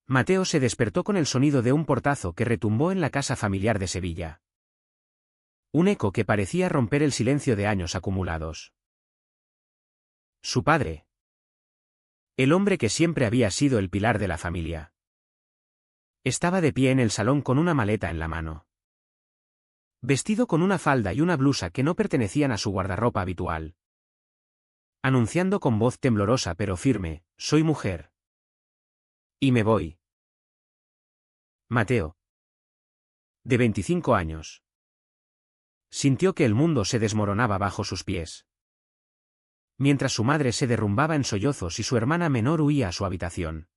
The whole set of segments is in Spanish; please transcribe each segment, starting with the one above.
Mateo se despertó con el sonido de un portazo que retumbó en la casa familiar de Sevilla. Un eco que parecía romper el silencio de años acumulados. Su padre. El hombre que siempre había sido el pilar de la familia. Estaba de pie en el salón con una maleta en la mano. Vestido con una falda y una blusa que no pertenecían a su guardarropa habitual. Anunciando con voz temblorosa pero firme, «Soy mujer. Y me voy». Mateo. De 25 años. Sintió que el mundo se desmoronaba bajo sus pies. Mientras su madre se derrumbaba en sollozos y su hermana menor huía a su habitación.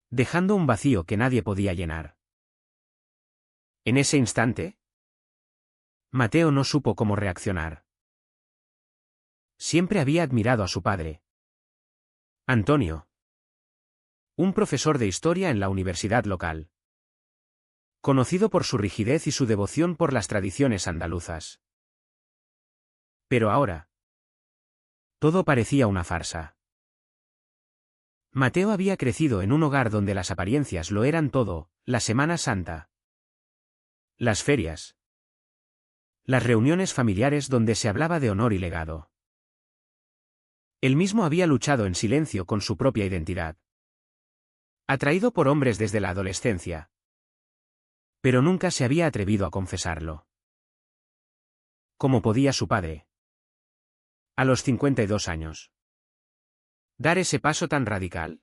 Dejando un vacío que nadie podía llenar. En ese instante, Mateo no supo cómo reaccionar. Siempre había admirado a su padre. Antonio. Un profesor de historia en la universidad local. Conocido por su rigidez y su devoción por las tradiciones andaluzas. Pero ahora, todo parecía una farsa. Mateo había crecido en un hogar donde las apariencias lo eran todo, la Semana Santa. Las ferias. Las reuniones familiares donde se hablaba de honor y legado. Él mismo había luchado en silencio con su propia identidad. Atraído por hombres desde la adolescencia. Pero nunca se había atrevido a confesarlo. ¿Cómo podía su padre? A los 52 años. ¿Dar ese paso tan radical?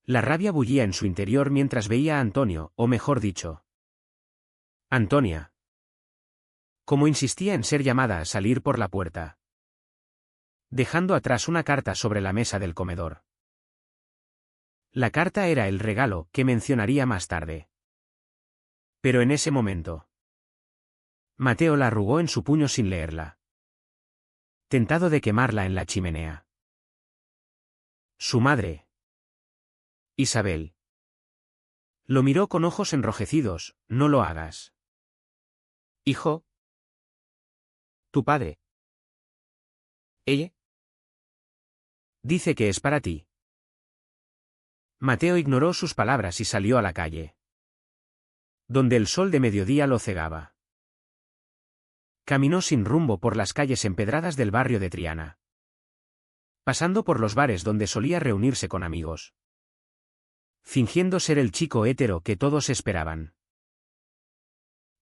La rabia bullía en su interior mientras veía a Antonio, o mejor dicho, Antonia. Como insistía en ser llamada a salir por la puerta. Dejando atrás una carta sobre la mesa del comedor. La carta era el regalo que mencionaría más tarde. Pero en ese momento, Mateo la arrugó en su puño sin leerla. Tentado de quemarla en la chimenea. Su madre, Isabel, lo miró con ojos enrojecidos. «No lo hagas. Hijo. Tu padre. Ella. Dice que es para ti». Mateo ignoró sus palabras y salió a la calle. Donde el sol de mediodía lo cegaba. Caminó sin rumbo por las calles empedradas del barrio de Triana. Pasando por los bares donde solía reunirse con amigos. Fingiendo ser el chico hétero que todos esperaban.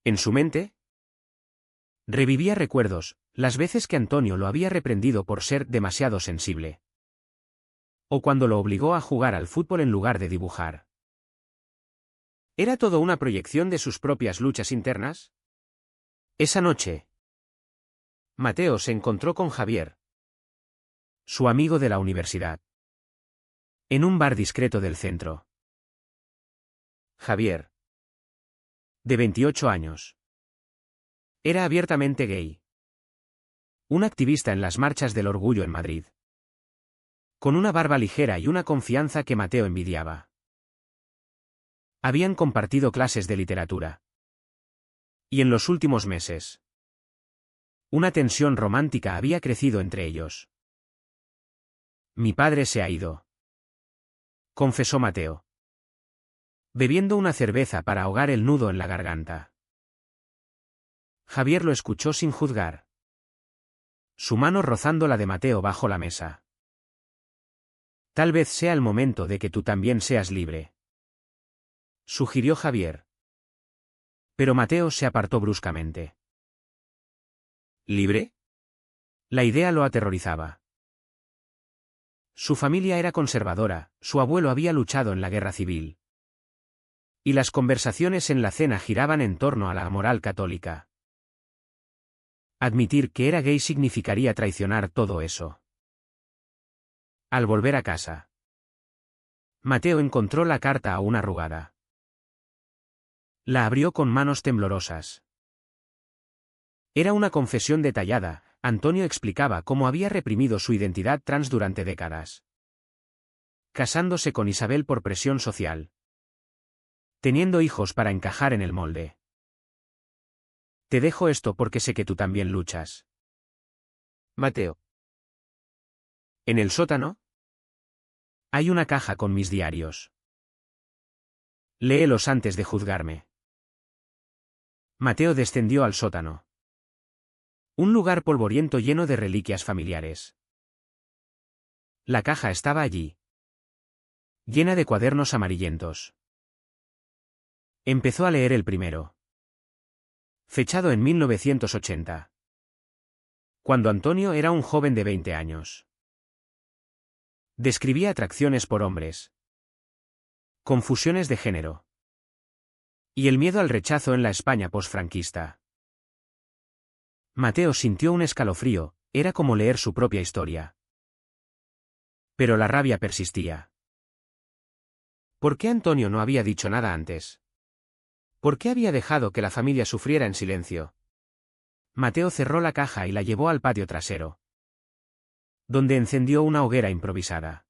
En su mente, revivía recuerdos, las veces que Antonio lo había reprendido por ser demasiado sensible. O cuando lo obligó a jugar al fútbol en lugar de dibujar. ¿Era todo una proyección de sus propias luchas internas? Esa noche, Mateo se encontró con Javier, su amigo de la universidad. En un bar discreto del centro. Javier, de 28 años. Era abiertamente gay. Un activista en las marchas del orgullo en Madrid. Con una barba ligera y una confianza que Mateo envidiaba. Habían compartido clases de literatura. Y en los últimos meses, una tensión romántica había crecido entre ellos. «Mi padre se ha ido», confesó Mateo. Bebiendo una cerveza para ahogar el nudo en la garganta. Javier lo escuchó sin juzgar. Su mano rozando la de Mateo bajo la mesa. «Tal vez sea el momento de que tú también seas libre», sugirió Javier. Pero Mateo se apartó bruscamente. ¿Libre? La idea lo aterrorizaba. Su familia era conservadora, su abuelo había luchado en la guerra civil. Y las conversaciones en la cena giraban en torno a la moral católica. Admitir que era gay significaría traicionar todo eso. Al volver a casa, Mateo encontró la carta aún arrugada. La abrió con manos temblorosas. Era una confesión detallada. Antonio explicaba cómo había reprimido su identidad trans durante décadas. Casándose con Isabel por presión social. Teniendo hijos para encajar en el molde. Te dejo esto porque sé que tú también luchas. Mateo. En el sótano hay una caja con mis diarios. Léelos antes de juzgarme. Mateo descendió al sótano. Un lugar polvoriento lleno de reliquias familiares. La caja estaba allí, llena de cuadernos amarillentos. Empezó a leer el primero. Fechado en 1980. Cuando Antonio era un joven de 20 años. Describía atracciones por hombres. Confusiones de género. Y el miedo al rechazo en la España posfranquista. Mateo sintió un escalofrío, era como leer su propia historia. Pero la rabia persistía. ¿Por qué Antonio no había dicho nada antes? ¿Por qué había dejado que la familia sufriera en silencio? Mateo cerró la caja y la llevó al patio trasero, donde encendió una hoguera improvisada.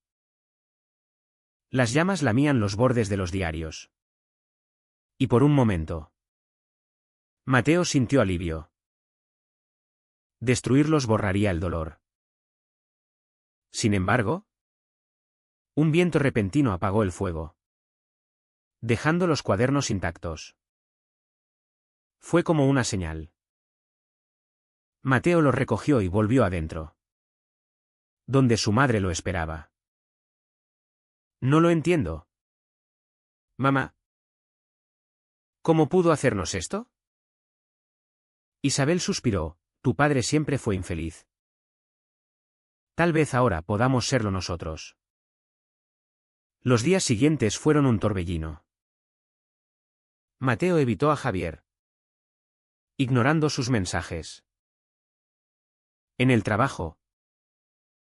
Las llamas lamían los bordes de los diarios. Y por un momento, Mateo sintió alivio. Destruirlos borraría el dolor. Sin embargo, un viento repentino apagó el fuego, dejando los cuadernos intactos. Fue como una señal. Mateo los recogió y volvió adentro, donde su madre lo esperaba. No lo entiendo. Mamá. ¿Cómo pudo hacernos esto? Isabel suspiró, tu padre siempre fue infeliz. Tal vez ahora podamos serlo nosotros. Los días siguientes fueron un torbellino. Mateo evitó a Javier, ignorando sus mensajes. En el trabajo,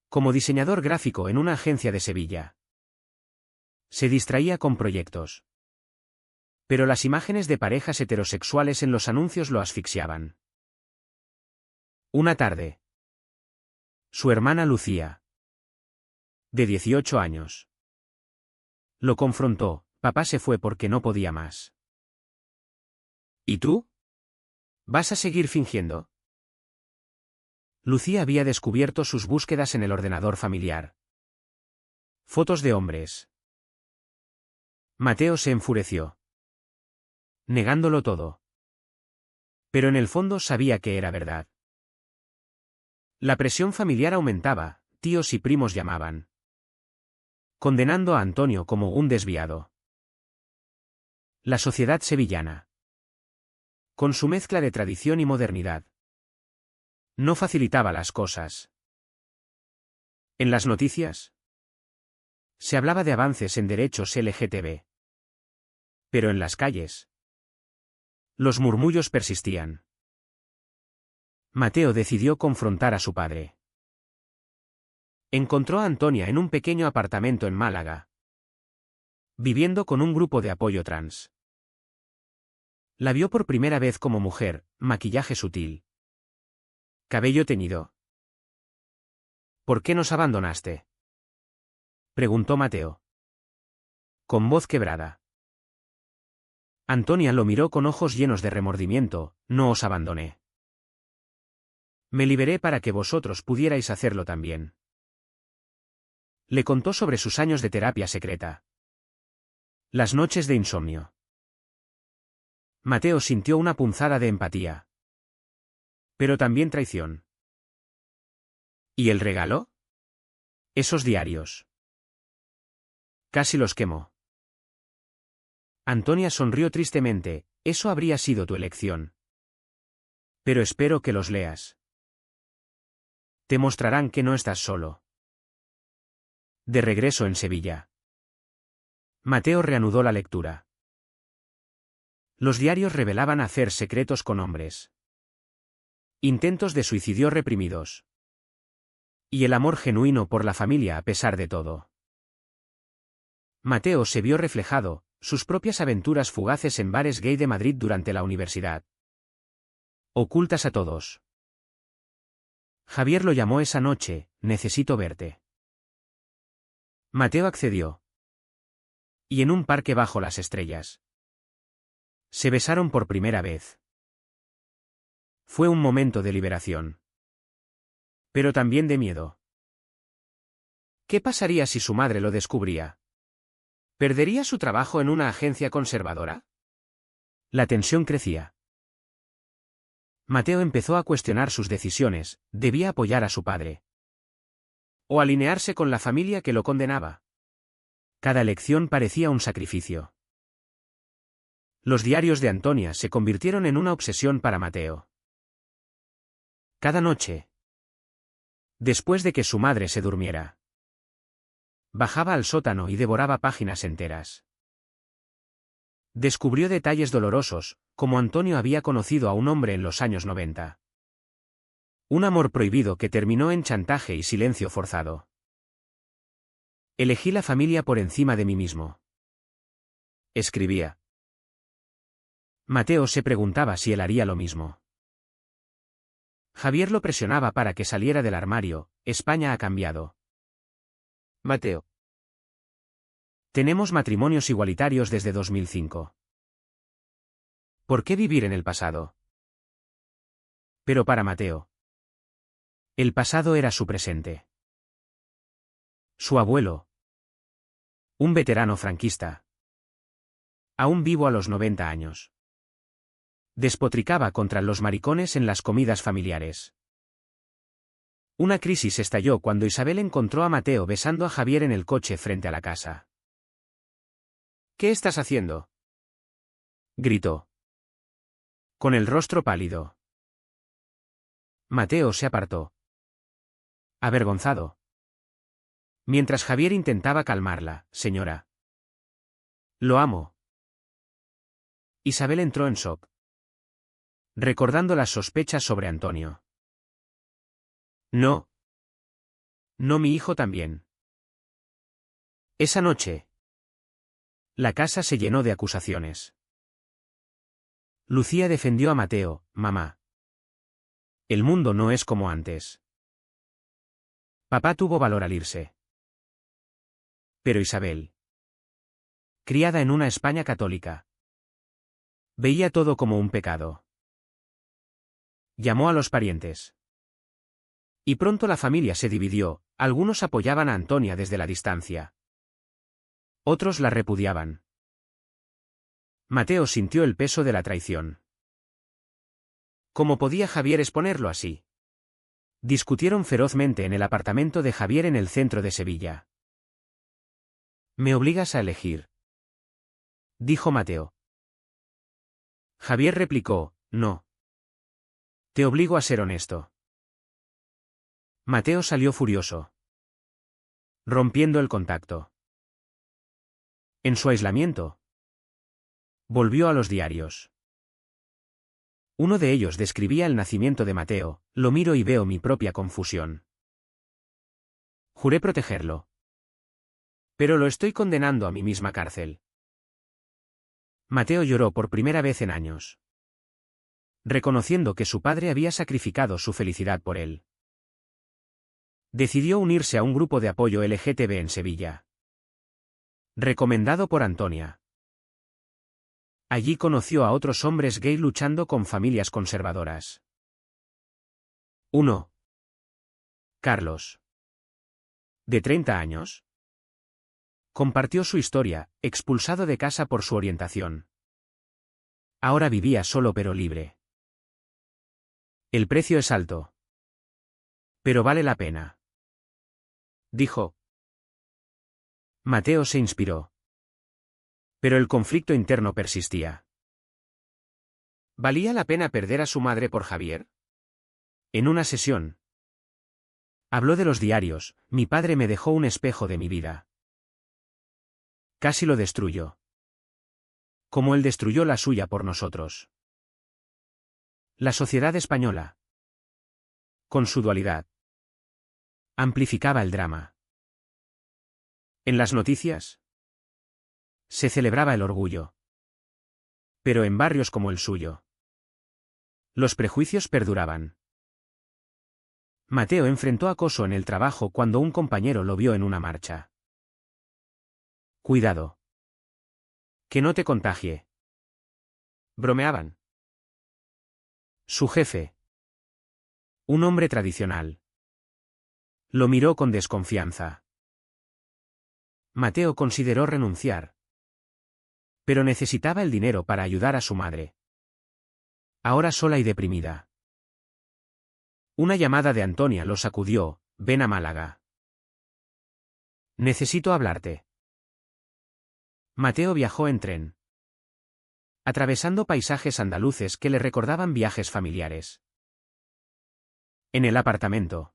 como diseñador gráfico en una agencia de Sevilla, se distraía con proyectos. Pero las imágenes de parejas heterosexuales en los anuncios lo asfixiaban. Una tarde, su hermana Lucía, de 18 años, lo confrontó, papá se fue porque no podía más. ¿Y tú? ¿Vas a seguir fingiendo? Lucía había descubierto sus búsquedas en el ordenador familiar. Fotos de hombres. Mateo se enfureció, negándolo todo. Pero en el fondo sabía que era verdad. La presión familiar aumentaba, tíos y primos llamaban, condenando a Antonio como un desviado. La sociedad sevillana, con su mezcla de tradición y modernidad, no facilitaba las cosas. En las noticias, se hablaba de avances en derechos LGTB. Pero en las calles, los murmullos persistían. Mateo decidió confrontar a su padre. Encontró a Antonia en un pequeño apartamento en Málaga, viviendo con un grupo de apoyo trans. La vio por primera vez como mujer, maquillaje sutil, cabello teñido. ¿Por qué nos abandonaste?, preguntó Mateo, con voz quebrada. Antonia lo miró con ojos llenos de remordimiento, no os abandoné. Me liberé para que vosotros pudierais hacerlo también. Le contó sobre sus años de terapia secreta. Las noches de insomnio. Mateo sintió una punzada de empatía. Pero también traición. ¿Y el regalo? Esos diarios. Casi los quemó. Antonia sonrió tristemente, eso habría sido tu elección. Pero espero que los leas. Te mostrarán que no estás solo. De regreso en Sevilla, Mateo reanudó la lectura. Los diarios revelaban hacer secretos con hombres. Intentos de suicidio reprimidos. Y el amor genuino por la familia a pesar de todo. Mateo se vio reflejado, sus propias aventuras fugaces en bares gay de Madrid durante la universidad. Ocultas a todos. Javier lo llamó esa noche, necesito verte. Mateo accedió. Y en un parque bajo las estrellas, se besaron por primera vez. Fue un momento de liberación. Pero también de miedo. ¿Qué pasaría si su madre lo descubría? ¿Perdería su trabajo en una agencia conservadora? La tensión crecía. Mateo empezó a cuestionar sus decisiones, debía apoyar a su padre. O alinearse con la familia que lo condenaba. Cada elección parecía un sacrificio. Los diarios de Antonia se convirtieron en una obsesión para Mateo. Cada noche, después de que su madre se durmiera, bajaba al sótano y devoraba páginas enteras. Descubrió detalles dolorosos, como Antonio había conocido a un hombre en los años 90. Un amor prohibido que terminó en chantaje y silencio forzado. Elegí la familia por encima de mí mismo. Escribía. Mateo se preguntaba si él haría lo mismo. Javier lo presionaba para que saliera del armario. España ha cambiado. Mateo. Tenemos matrimonios igualitarios desde 2005. ¿Por qué vivir en el pasado? Pero para Mateo, el pasado era su presente. Su abuelo, un veterano franquista, aún vivo a los 90 años, despotricaba contra los maricones en las comidas familiares. Una crisis estalló cuando Isabel encontró a Mateo besando a Javier en el coche frente a la casa. ¿Qué estás haciendo?, gritó, con el rostro pálido. Mateo se apartó, avergonzado. Mientras Javier intentaba calmarla. Señora. Lo amo. Isabel entró en shock, recordando las sospechas sobre Antonio. No. No, mi hijo también. Esa noche, la casa se llenó de acusaciones. Lucía defendió a Mateo. Mamá. El mundo no es como antes. Papá tuvo valor al irse. Pero Isabel, criada en una España católica, veía todo como un pecado. Llamó a los parientes. Y pronto la familia se dividió. Algunos apoyaban a Antonia desde la distancia. Otros la repudiaban. Mateo sintió el peso de la traición. ¿Cómo podía Javier exponerlo así? Discutieron ferozmente en el apartamento de Javier en el centro de Sevilla. Me obligas a elegir, dijo Mateo. Javier replicó, no. Te obligo a ser honesto. Mateo salió furioso, rompiendo el contacto. En su aislamiento, volvió a los diarios. Uno de ellos describía el nacimiento de Mateo. Lo miro y veo mi propia confusión. Juré protegerlo. Pero lo estoy condenando a mi misma cárcel. Mateo lloró por primera vez en años, reconociendo que su padre había sacrificado su felicidad por él. Decidió unirse a un grupo de apoyo LGTB en Sevilla, recomendado por Antonia. Allí conoció a otros hombres gay luchando con familias conservadoras. 1. Carlos, de 30 años, compartió su historia, expulsado de casa por su orientación. Ahora vivía solo pero libre. El precio es alto, pero vale la pena, dijo. Mateo se inspiró. Pero el conflicto interno persistía. ¿Valía la pena perder a su madre por Javier? En una sesión, habló de los diarios. Mi padre me dejó un espejo de mi vida. Casi lo destruyó. Como él destruyó la suya por nosotros. La sociedad española, con su dualidad, amplificaba el drama. En las noticias, se celebraba el orgullo. Pero en barrios como el suyo, los prejuicios perduraban. Mateo enfrentó acoso en el trabajo cuando un compañero lo vio en una marcha. Cuidado. Que no te contagie. Bromeaban. Su jefe, un hombre tradicional, lo miró con desconfianza. Mateo consideró renunciar. Pero necesitaba el dinero para ayudar a su madre. Ahora sola y deprimida. Una llamada de Antonia lo sacudió. Ven a Málaga. Necesito hablarte. Mateo viajó en tren, atravesando paisajes andaluces que le recordaban viajes familiares. En el apartamento,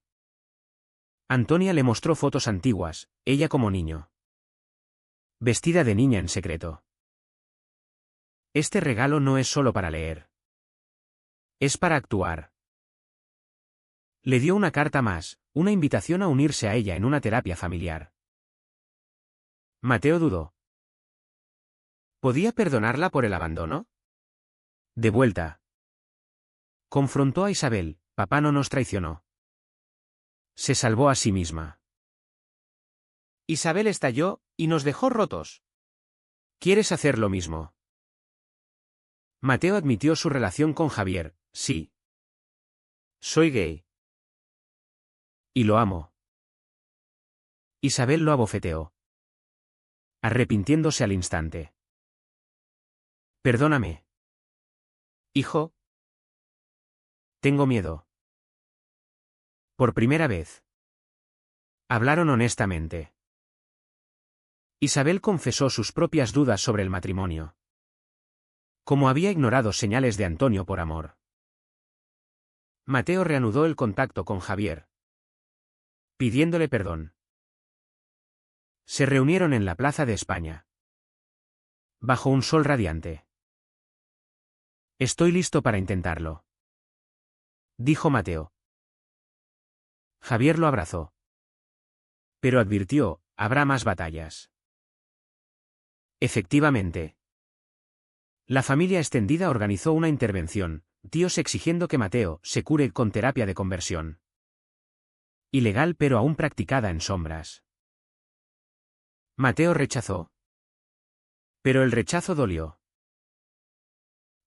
Antonia le mostró fotos antiguas, ella como niño. Vestida de niña en secreto. Este regalo no es solo para leer. Es para actuar. Le dio una carta más, una invitación a unirse a ella en una terapia familiar. Mateo dudó. ¿Podía perdonarla por el abandono? De vuelta. Confrontó a Isabel, papá no nos traicionó. Se salvó a sí misma. Isabel estalló, y nos dejó rotos. ¿Quieres hacer lo mismo? Mateo admitió su relación con Javier, sí. Soy gay. Y lo amo. Isabel lo abofeteó, arrepintiéndose al instante. Perdóname. Hijo. Tengo miedo. Por primera vez. Hablaron honestamente. Isabel confesó sus propias dudas sobre el matrimonio. Como había ignorado señales de Antonio por amor. Mateo reanudó el contacto con Javier, pidiéndole perdón. Se reunieron en la Plaza de España, bajo un sol radiante. Estoy listo para intentarlo, dijo Mateo. Javier lo abrazó. Pero advirtió, habrá más batallas. Efectivamente. La familia extendida organizó una intervención, tíos exigiendo que Mateo se cure con terapia de conversión. Ilegal pero aún practicada en sombras. Mateo rechazó. Pero el rechazo dolió.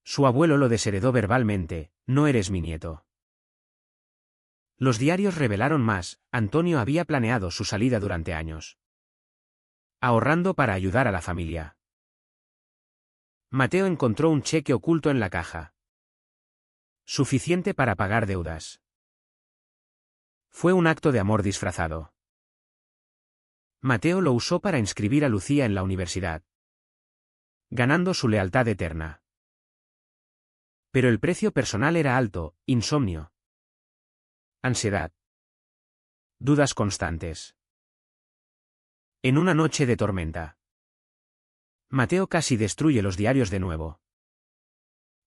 Su abuelo lo desheredó verbalmente, no eres mi nieto. Los diarios revelaron más, Antonio había planeado su salida durante años, ahorrando para ayudar a la familia. Mateo encontró un cheque oculto en la caja. Suficiente para pagar deudas. Fue un acto de amor disfrazado. Mateo lo usó para inscribir a Lucía en la universidad, ganando su lealtad eterna. Pero el precio personal era alto, insomnio, ansiedad, dudas constantes. En una noche de tormenta, Mateo casi destruye los diarios de nuevo,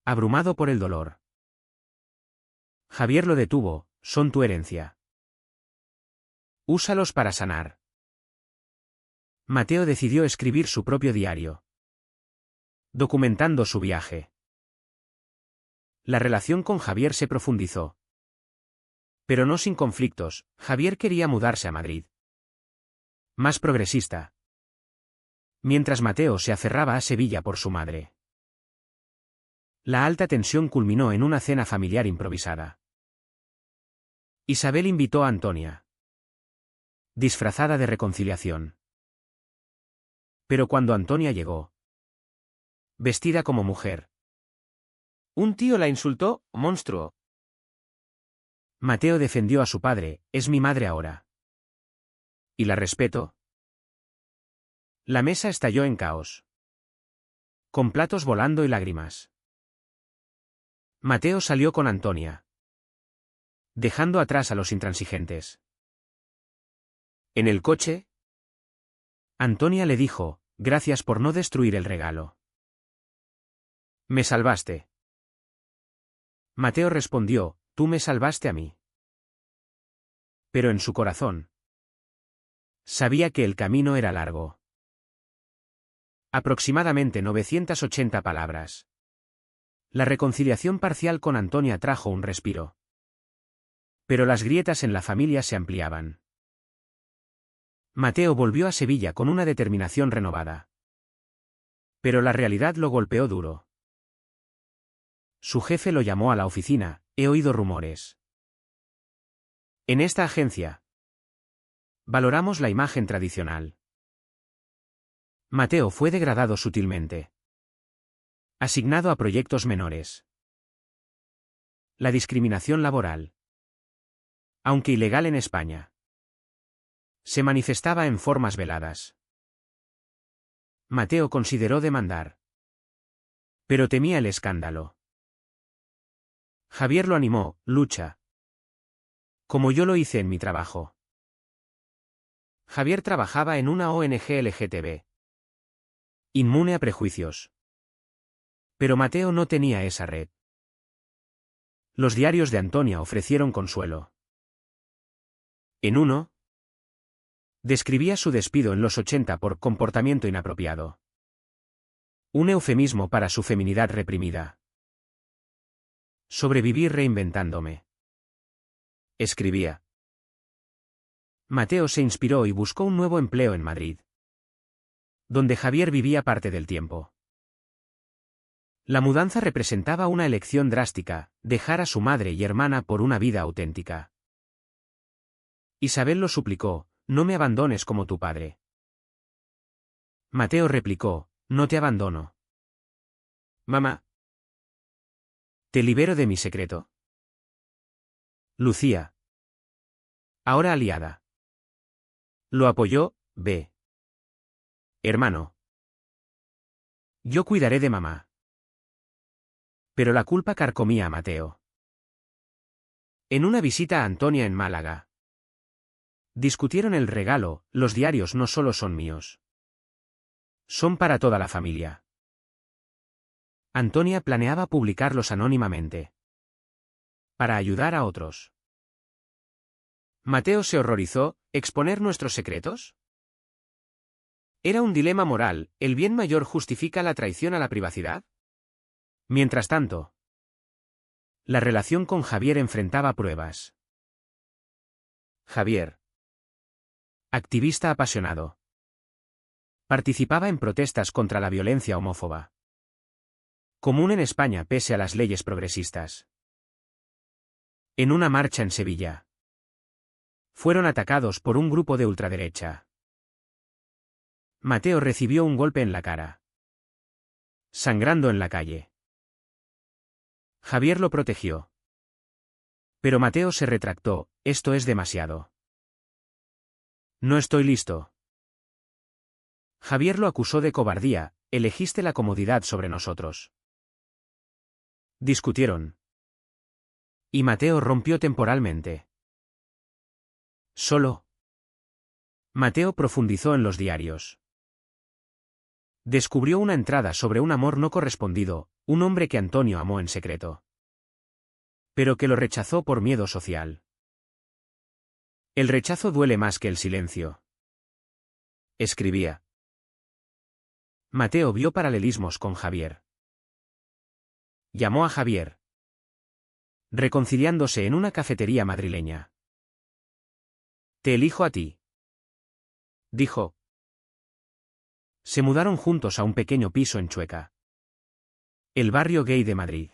abrumado por el dolor. Javier lo detuvo, son tu herencia. Úsalos para sanar. Mateo decidió escribir su propio diario, documentando su viaje. La relación con Javier se profundizó. Pero no sin conflictos, Javier quería mudarse a Madrid. Más progresista. Mientras Mateo se aferraba a Sevilla por su madre. La alta tensión culminó en una cena familiar improvisada. Isabel invitó a Antonia, disfrazada de reconciliación. Pero cuando Antonia llegó, vestida como mujer, un tío la insultó, monstruo. Mateo defendió a su padre, es mi madre ahora. ¿Y la respeto? La mesa estalló en caos, con platos volando y lágrimas. Mateo salió con Antonia, dejando atrás a los intransigentes. En el coche, Antonia le dijo, gracias por no destruir el regalo. Me salvaste. Mateo respondió, tú me salvaste a mí. Pero en su corazón, sabía que el camino era largo. Aproximadamente 980 palabras. La reconciliación parcial con Antonia trajo un respiro. Pero las grietas en la familia se ampliaban. Mateo volvió a Sevilla con una determinación renovada. Pero la realidad lo golpeó duro. Su jefe lo llamó a la oficina, he oído rumores. En esta agencia, valoramos la imagen tradicional. Mateo fue degradado sutilmente. Asignado a proyectos menores. La discriminación laboral. Aunque ilegal en España, se manifestaba en formas veladas. Mateo consideró demandar, pero temía el escándalo. Javier lo animó: lucha, como yo lo hice en mi trabajo. Javier trabajaba en una ONG LGTB, inmune a prejuicios. Pero Mateo no tenía esa red. Los diarios de Antonia ofrecieron consuelo. En uno, describía su despido en los 80 por comportamiento inapropiado. Un eufemismo para su feminidad reprimida. Sobreviví reinventándome, escribía. Mateo se inspiró y buscó un nuevo empleo en Madrid, donde Javier vivía parte del tiempo. La mudanza representaba una elección drástica: dejar a su madre y hermana por una vida auténtica. Isabel lo suplicó: no me abandones como tu padre. Mateo replicó: no te abandono, mamá. Te libero de mi secreto. Lucía, ahora aliada, lo apoyó: ve, hermano, yo cuidaré de mamá. Pero la culpa carcomía a Mateo. En una visita a Antonia en Málaga, discutieron el regalo: los diarios no solo son míos, son para toda la familia. Antonia planeaba publicarlos anónimamente, para ayudar a otros. Mateo se horrorizó: ¿exponer nuestros secretos? Era un dilema moral: ¿el bien mayor justifica la traición a la privacidad? Mientras tanto, la relación con Javier enfrentaba pruebas. Javier, activista apasionado, participaba en protestas contra la violencia homófoba, común en España pese a las leyes progresistas. En una marcha en Sevilla, fueron atacados por un grupo de ultraderecha. Mateo recibió un golpe en la cara, sangrando en la calle. Javier lo protegió. Pero Mateo se retractó: esto es demasiado. No estoy listo. Javier lo acusó de cobardía: elegiste la comodidad sobre nosotros. Discutieron. Y Mateo rompió temporalmente. Solo. Mateo profundizó en los diarios. Descubrió una entrada sobre un amor no correspondido, un hombre que Antonio amó en secreto, pero que lo rechazó por miedo social. El rechazo duele más que el silencio, escribía. Mateo vio paralelismos con Javier. Llamó a Javier, reconciliándose en una cafetería madrileña. Te elijo a ti, dijo. Se mudaron juntos a un pequeño piso en Chueca, el barrio gay de Madrid.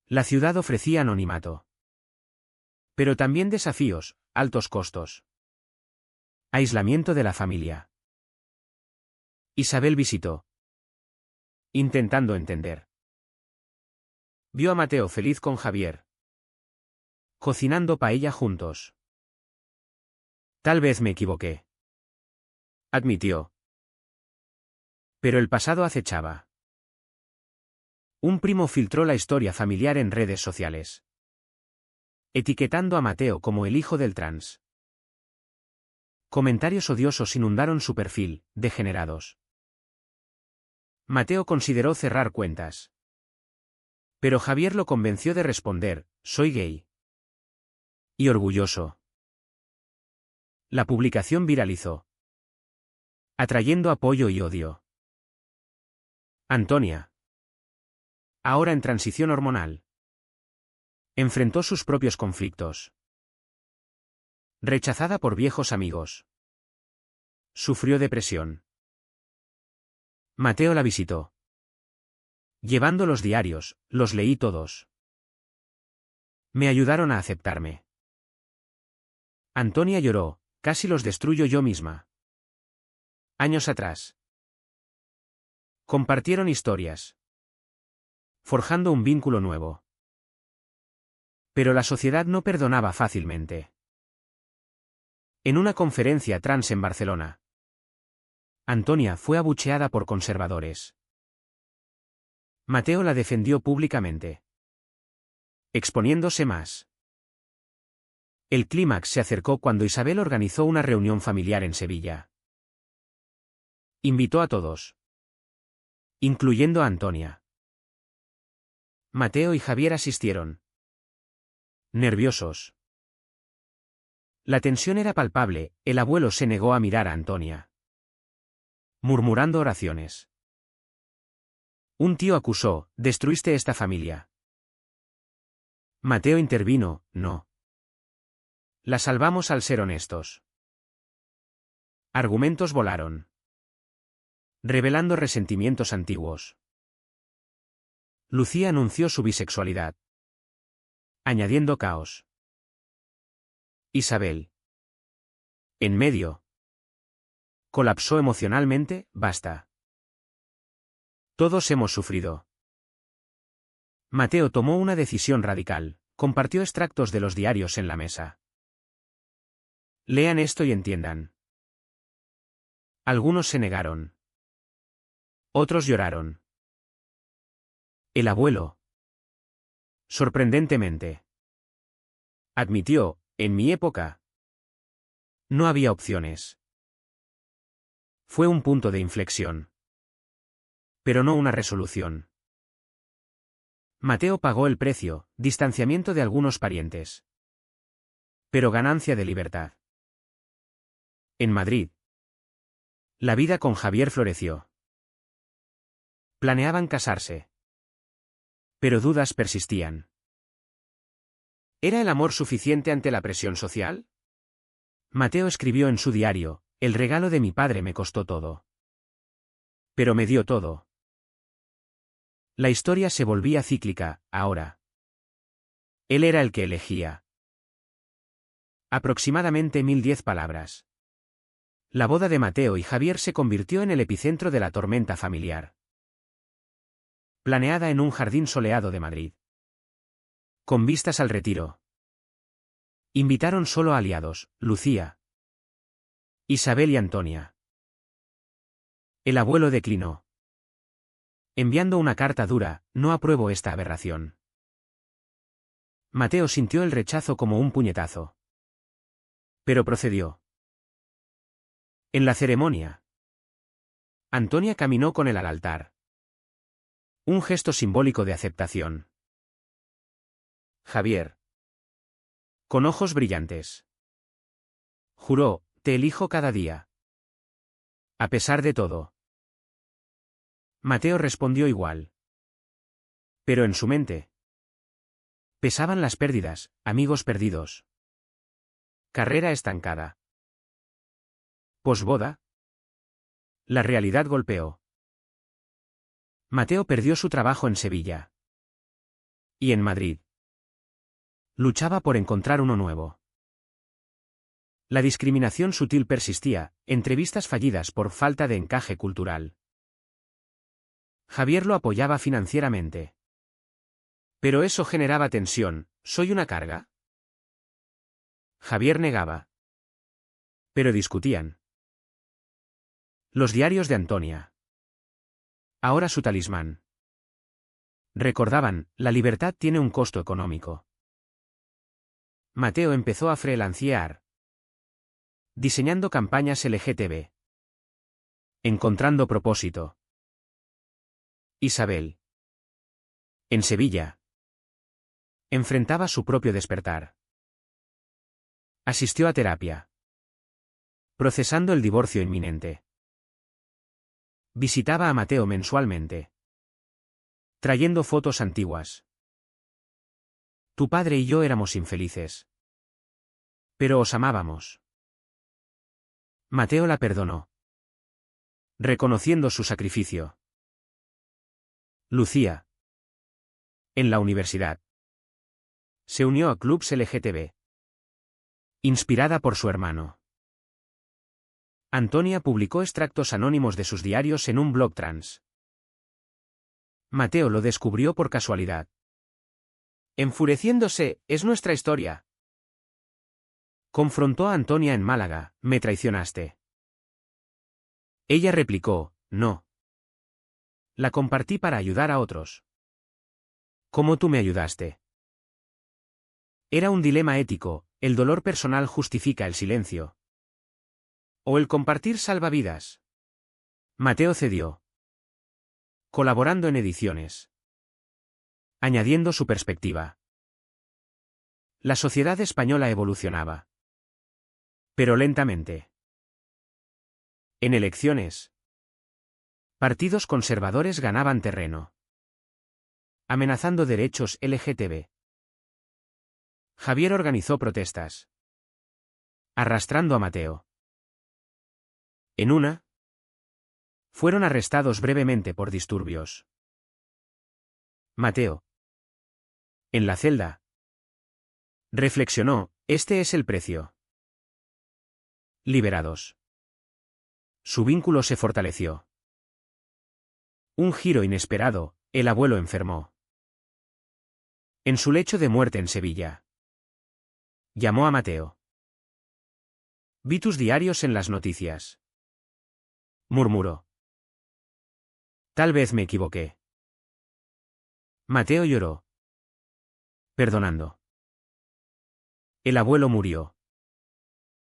La ciudad ofrecía anonimato, pero también desafíos: altos costos, aislamiento de la familia. Isabel visitó, intentando entender. Vio a Mateo feliz con Javier, cocinando paella juntos. Tal vez me equivoqué, admitió. Pero el pasado acechaba. Un primo filtró la historia familiar en redes sociales, etiquetando a Mateo como el hijo del trans. Comentarios odiosos inundaron su perfil: degenerados. Mateo consideró cerrar cuentas. Pero Javier lo convenció de responder: soy gay. Y orgulloso. La publicación viralizó, atrayendo apoyo y odio. Antonia, ahora en transición hormonal, enfrentó sus propios conflictos. Rechazada por viejos amigos. Sufrió depresión. Mateo la visitó. Llevando los diarios, los leí todos. Me ayudaron a aceptarme. Antonia lloró: casi los destruyo yo misma. Años atrás. Compartieron historias, forjando un vínculo nuevo. Pero la sociedad no perdonaba fácilmente. En una conferencia trans en Barcelona, Antonia fue abucheada por conservadores. Mateo la defendió públicamente, exponiéndose más. El clímax se acercó cuando Isabel organizó una reunión familiar en Sevilla. Invitó a todos, incluyendo a Antonia. Mateo y Javier asistieron, nerviosos. La tensión era palpable, el abuelo se negó a mirar a Antonia, murmurando oraciones. Un tío acusó: «Destruiste esta familia». Mateo intervino: «No. La salvamos al ser honestos». Argumentos volaron, revelando resentimientos antiguos. Lucía anunció su bisexualidad, añadiendo caos. Isabel, en medio, colapsó emocionalmente: «Basta. Todos hemos sufrido». Mateo tomó una decisión radical, compartió extractos de los diarios en la mesa. «Lean esto y entiendan». Algunos se negaron. Otros lloraron. El abuelo, sorprendentemente, admitió: «En mi época no había opciones». Fue un punto de inflexión, pero no una resolución. Mateo pagó el precio: distanciamiento de algunos parientes, pero ganancia de libertad. En Madrid, la vida con Javier floreció. Planeaban casarse, pero dudas persistían. ¿Era el amor suficiente ante la presión social? Mateo escribió en su diario: «El regalo de mi padre me costó todo. Pero me dio todo». La historia se volvía cíclica, ahora. Él era el que elegía. Aproximadamente 1010 palabras. La boda de Mateo y Javier se convirtió en el epicentro de la tormenta familiar. Planeada en un jardín soleado de Madrid, con vistas al retiro. Invitaron solo a aliados: Lucía, Isabel y Antonia. El abuelo declinó, enviando una carta dura: «No apruebo esta aberración». Mateo sintió el rechazo como un puñetazo, pero procedió. En la ceremonia, Antonia caminó con él al altar, un gesto simbólico de aceptación. Javier, con ojos brillantes, juró: «Te elijo cada día, a pesar de todo». Mateo respondió igual. Pero en su mente pesaban las pérdidas: amigos perdidos, carrera estancada. Posboda, la realidad golpeó. Mateo perdió su trabajo en Sevilla. Y en Madrid. Luchaba por encontrar uno nuevo. La discriminación sutil persistía: entrevistas fallidas por falta de encaje cultural. Javier lo apoyaba financieramente. Pero eso generaba tensión: ¿soy una carga? Javier negaba. Pero discutían. Los diarios de Antonia, ahora su talismán, recordaban: la libertad tiene un costo económico. Mateo empezó a freelancear, diseñando campañas LGTB, encontrando propósito. Isabel, en Sevilla, enfrentaba su propio despertar. Asistió a terapia, procesando el divorcio inminente. Visitaba a Mateo mensualmente, trayendo fotos antiguas. «Tu padre y yo éramos infelices, pero os amábamos». Mateo la perdonó, reconociendo su sacrificio. Lucía, en la universidad, se unió a clubs LGTB, inspirada por su hermano. Antonia publicó extractos anónimos de sus diarios en un blog trans. Mateo lo descubrió por casualidad. Enfureciéndose, es nuestra historia. Confrontó a Antonia en Málaga, me traicionaste. Ella replicó, no. La compartí para ayudar a otros. ¿Cómo tú me ayudaste? Era un dilema ético, el dolor personal justifica el silencio. O el compartir salva vidas. Mateo cedió. Colaborando en ediciones. Añadiendo su perspectiva. La sociedad española evolucionaba. Pero lentamente. En elecciones. Partidos conservadores ganaban terreno. Amenazando derechos LGTB. Javier organizó protestas. Arrastrando a Mateo. En una. Fueron arrestados brevemente por disturbios. Mateo. En la celda. Reflexionó, este es el precio. Liberados. Su vínculo se fortaleció. Un giro inesperado, el abuelo enfermó. En su lecho de muerte en Sevilla. Llamó a Mateo. Vi tus diarios en las noticias. Murmuró. Tal vez me equivoqué. Mateo lloró. Perdonando. El abuelo murió.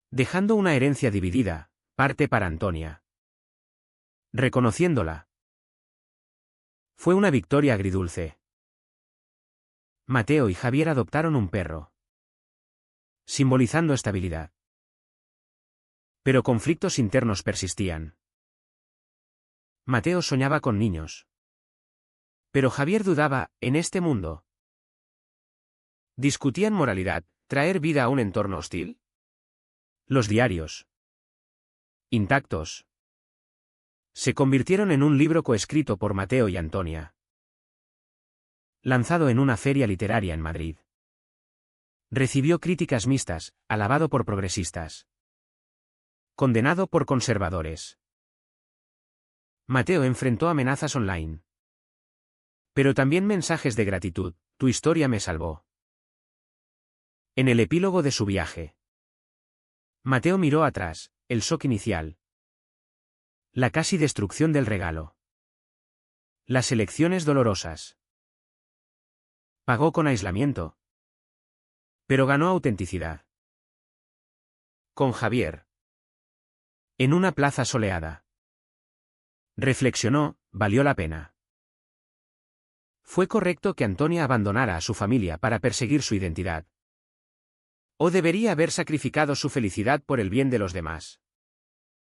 Dejando una herencia dividida, parte para Antonia. Reconociéndola. Fue una victoria agridulce. Mateo y Javier adoptaron un perro. Simbolizando estabilidad. Pero conflictos internos persistían. Mateo soñaba con niños. Pero Javier dudaba, en este mundo. Discutían moralidad, traer vida a un entorno hostil. Los diarios. Intactos. Se convirtieron en un libro coescrito por Mateo y Antonia. Lanzado en una feria literaria en Madrid. Recibió críticas mixtas, alabado por progresistas. Condenado por conservadores. Mateo enfrentó amenazas online. Pero también mensajes de gratitud, tu historia me salvó. En el epílogo de su viaje. Mateo miró atrás, el shock inicial. La casi destrucción del regalo. Las elecciones dolorosas. Pagó con aislamiento. Pero ganó autenticidad. Con Javier. En una plaza soleada. Reflexionó, valió la pena. ¿Fue correcto que Antonia abandonara a su familia para perseguir su identidad? ¿O debería haber sacrificado su felicidad por el bien de los demás?